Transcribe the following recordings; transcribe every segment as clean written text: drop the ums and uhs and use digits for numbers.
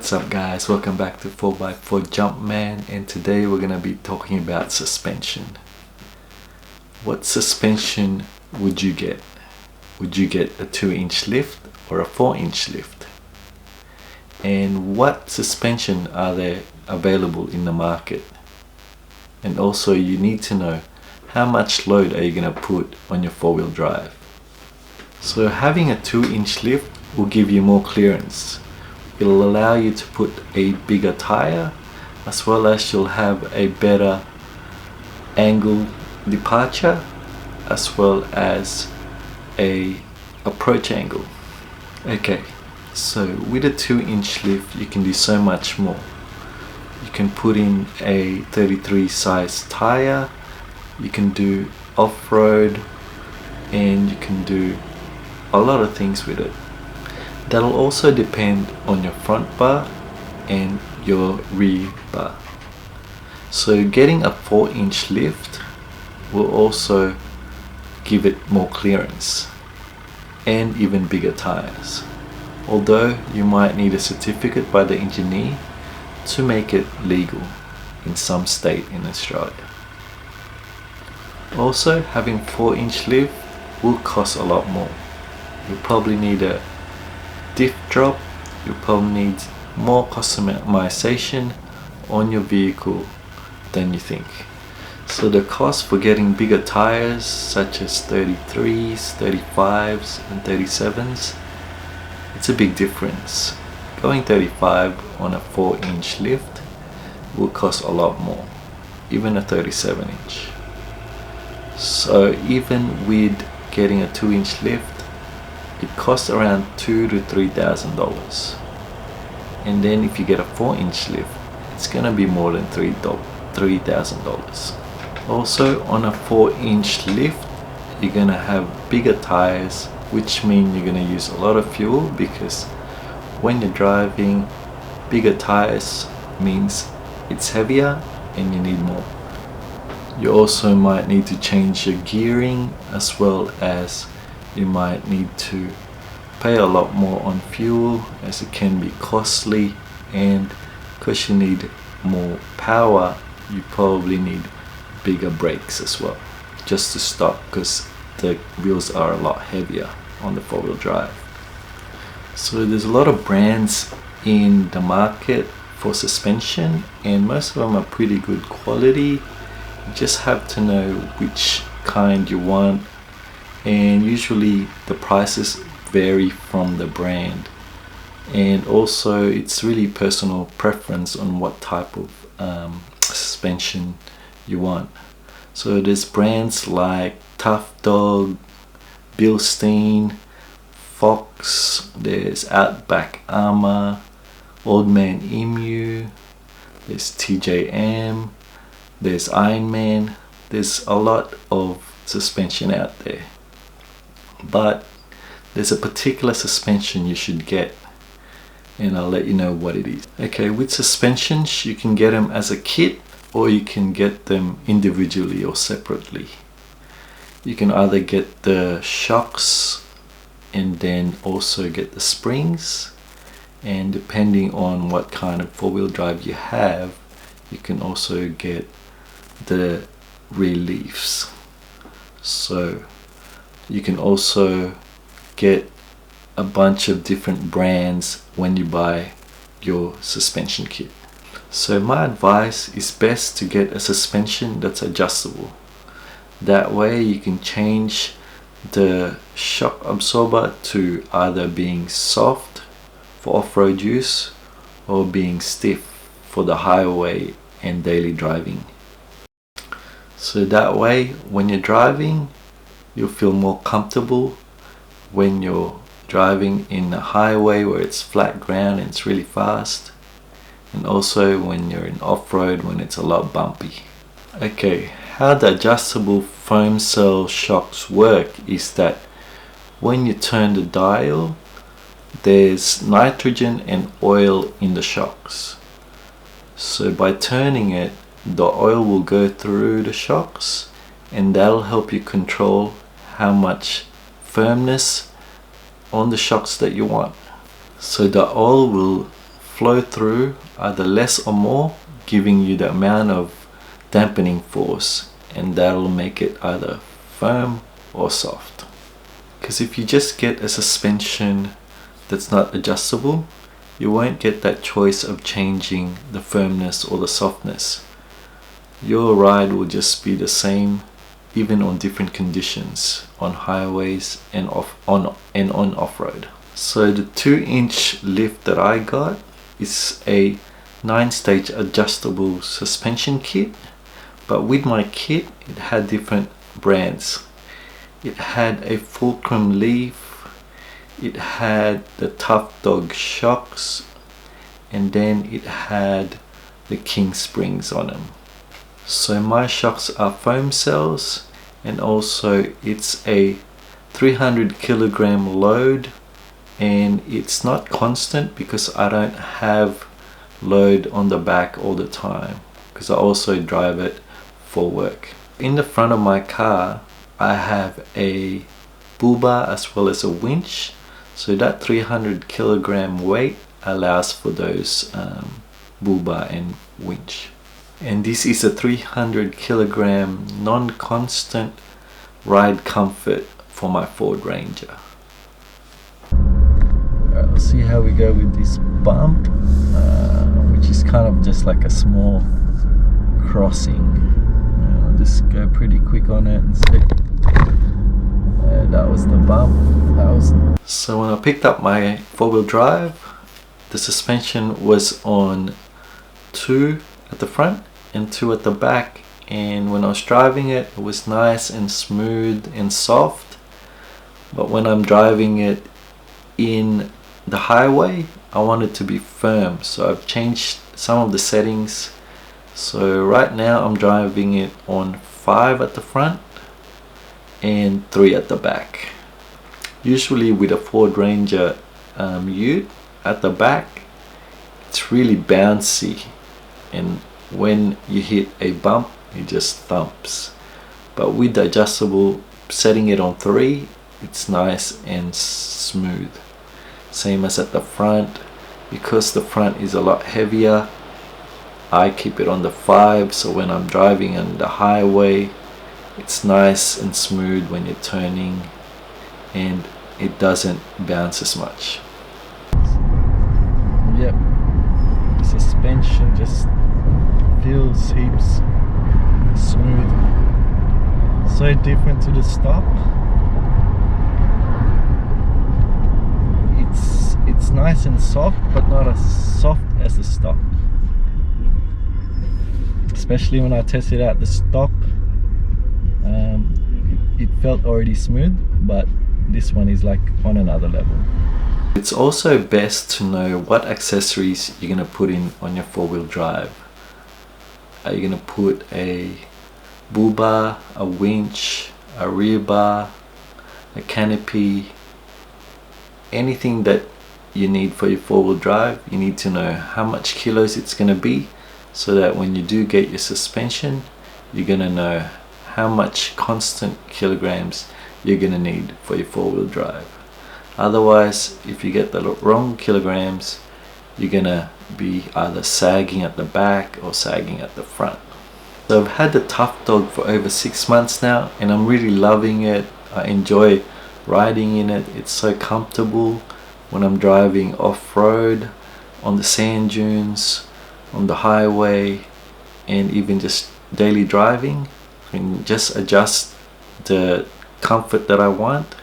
What's up guys, welcome back to 4x4 Jumpman, and today we're going to be talking about suspension. What suspension would you get? Would you get a 2-inch lift or a 4-inch lift? And what suspension are there available in the market? And also you need to know how much load are you going to put on your 4-wheel drive. So having a 2-inch lift will give you more clearance. It'll allow you to put a bigger tire, as well as you'll have a better angle departure, as well as a approach angle. Okay, so with a 2-inch lift you can do so much more. You can put in a 33 size tire, you can do off-road, and you can do a lot of things with it. That'll also depend on your front bar and your rear bar. So getting a 4-inch lift will also give it more clearance and even bigger tires, although you might need a certificate by the engineer to make it legal in some state in Australia. Also, having 4-inch lift will cost a lot more. You'll probably need a diff drop, you probably need more customization on your vehicle than you think. So the cost for getting bigger tires such as 33s, 35s and 37s, it's a big difference. Going 35 on a 4-inch lift will cost a lot more, even a 37-inch. So even with getting a 2-inch lift, it costs around $2,000 to $3,000, and then if you get a 4-inch lift, it's gonna be more than $3,000. Also, on a 4-inch lift, you're gonna have bigger tires, which mean you're gonna use a lot of fuel, because when you're driving, bigger tires means it's heavier and you need more. You also might need to change your gearing, as well as you might need to pay a lot more on fuel, as it can be costly, and because you need more power, you probably need bigger brakes as well, just to stop, because the wheels are a lot heavier on the 4-wheel drive. So there's a lot of brands in the market for suspension, and most of them are pretty good quality. You just have to know which kind you want, and usually the prices vary from the brand, and also it's really personal preference on what type of suspension you want. So there's brands like Tough Dog, Bilstein, Fox, there's Outback Armour, Old Man Emu, there's TJM, there's Ironman. There's a lot of suspension out there, but there's a particular suspension you should get, and I'll let you know what it is. Okay, with suspensions you can get them as a kit, or you can get them individually or separately. You can either get the shocks and then also get the springs, and depending on what kind of 4-wheel drive you have, you can also get the reliefs. So you can also get a bunch of different brands when you buy your suspension kit. So my advice is best to get a suspension that's adjustable. That way you can change the shock absorber to either being soft for off-road use or being stiff for the highway and daily driving. So that way when you're driving, you'll feel more comfortable when you're driving in a highway where it's flat ground and it's really fast, and also when you're in off-road when it's a lot bumpy. Okay, how the adjustable foam cell shocks work is that when you turn the dial, there's nitrogen and oil in the shocks. So by turning it, the oil will go through the shocks, and that'll help you control how much firmness on the shocks that you want. So the oil will flow through either less or more, giving you the amount of dampening force, and that'll make it either firm or soft. Because if you just get a suspension that's not adjustable, you won't get that choice of changing the firmness or the softness. Your ride will just be the same even on different conditions, on highways and on off-road. So the 2-inch lift that I got is a 9-stage adjustable suspension kit, but with my kit it had different brands. It had a fulcrum leaf, it had the Tough Dog shocks, and then it had the King springs on them. So my shocks are foam cells, and also it's a 300 kilogram load, and it's not constant because I don't have load on the back all the time, because I also drive it for work. In the front of my car I have a bull bar as well as a winch, so that 300 kilogram weight allows for those bull bar and winch. And this is a 300 kilogram non-constant ride comfort for my Ford Ranger. Alright, let's see how we go with this bump, which is kind of just like a small crossing. I'll just go pretty quick on it and see. That was the bump. So when I picked up my 4-wheel drive, the suspension was on 2 at the front and 2 at the back, and when I was driving it, it was nice and smooth and soft. But when I'm driving it in the highway, I want it to be firm, so I've changed some of the settings. So right now I'm driving it on 5 at the front and 3 at the back. Usually with a Ford Ranger Ute at the back, it's really bouncy, and when you hit a bump it just thumps. But with the adjustable, setting it on 3, it's nice and smooth. Same as at the front. Because the front is a lot heavier, I keep it on the 5, so when I'm driving on the highway, it's nice and smooth when you're turning, and it doesn't bounce as much. Yep, the suspension just feels heaps smooth. So different to the stock. It's nice and soft, but not as soft as the stock. Especially when I tested out the stock, it felt already smooth, but this one is like on another level. It's also best to know what accessories you're going to put in on your 4-wheel drive. Are you going to put a bull bar, a winch, a rear bar, a canopy, anything that you need for your 4-wheel drive? You need to know how much kilos it's going to be, so that when you do get your suspension, you're going to know how much constant kilograms you're going to need for your 4-wheel drive. Otherwise, if you get the wrong kilograms, you're going to be either sagging at the back or sagging at the front. So I've had the Tough Dog for over 6 months now, and I'm really loving it. I enjoy riding in it. It's so comfortable when I'm driving off-road, on the sand dunes, on the highway, and even just daily driving. I can just adjust the comfort that I want,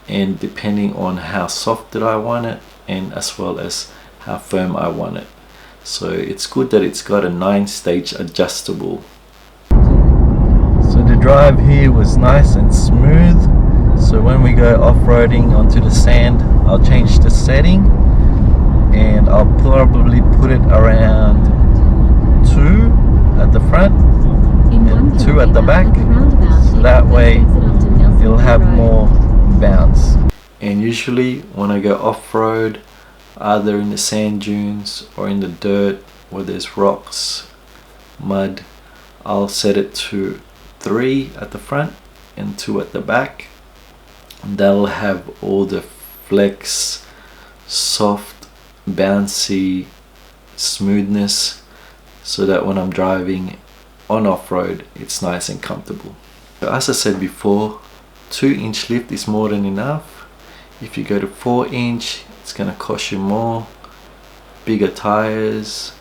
and depending on how soft that I want it, and as well as how firm I want it. So it's good that it's got a 9-stage adjustable. So the drive here was nice and smooth. So when we go off-roading onto the sand, I'll change the setting, and I'll probably put it around 2 at the front and 2 at the back, so that way it'll have more bounce. And usually when I go off-road, either in the sand dunes or in the dirt where there's rocks, mud, I'll set it to 3 at the front and 2 at the back. That'll have all the flex, soft, bouncy smoothness, so that when I'm driving on off-road it's nice and comfortable. As I said before, 2-inch lift is more than enough. If you go to 4-inch, it's gonna cost you more, bigger tires,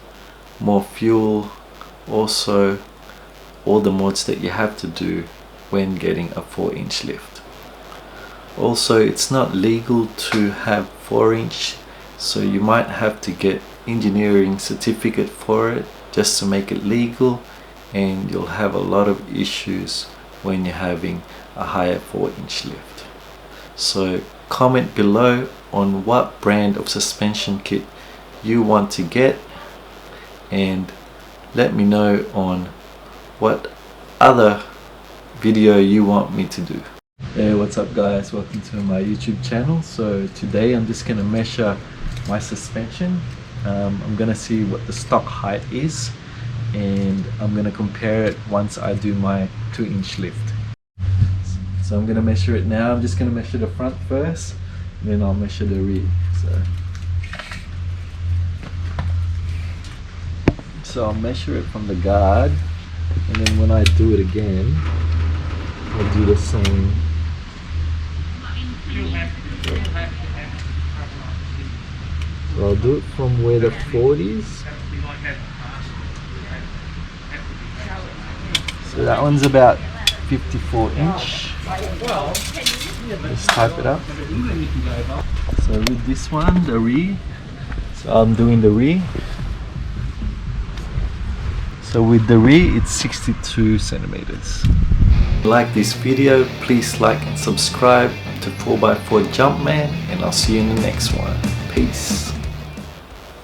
more fuel, also all the mods that you have to do when getting a 4-inch lift. Also, it's not legal to have 4-inch, so you might have to get engineering certificate for it just to make it legal, and you'll have a lot of issues when you're having a higher 4-inch lift. So comment below on what brand of suspension kit you want to get, and let me know on what other video you want me to do. Hey, what's up guys, welcome to my YouTube channel. So today I'm just going to measure my suspension. I'm going to see what the stock height is, and I'm going to compare it once I do my 2-inch lift. So I'm going to measure it now. I'm just going to measure the front first, and then I'll measure the rear. So I'll measure it from the guard, and then when I do it again, I'll do the same. So I'll do it from where the 40s. So that one's about 54-inch. Let's type it up. So with this one, the rear, so I'm doing the rear. So with the rear, it's 62 centimeters. If you like this video, please like and subscribe to 4x4 Jumpman, and I'll see you in the next one. Peace.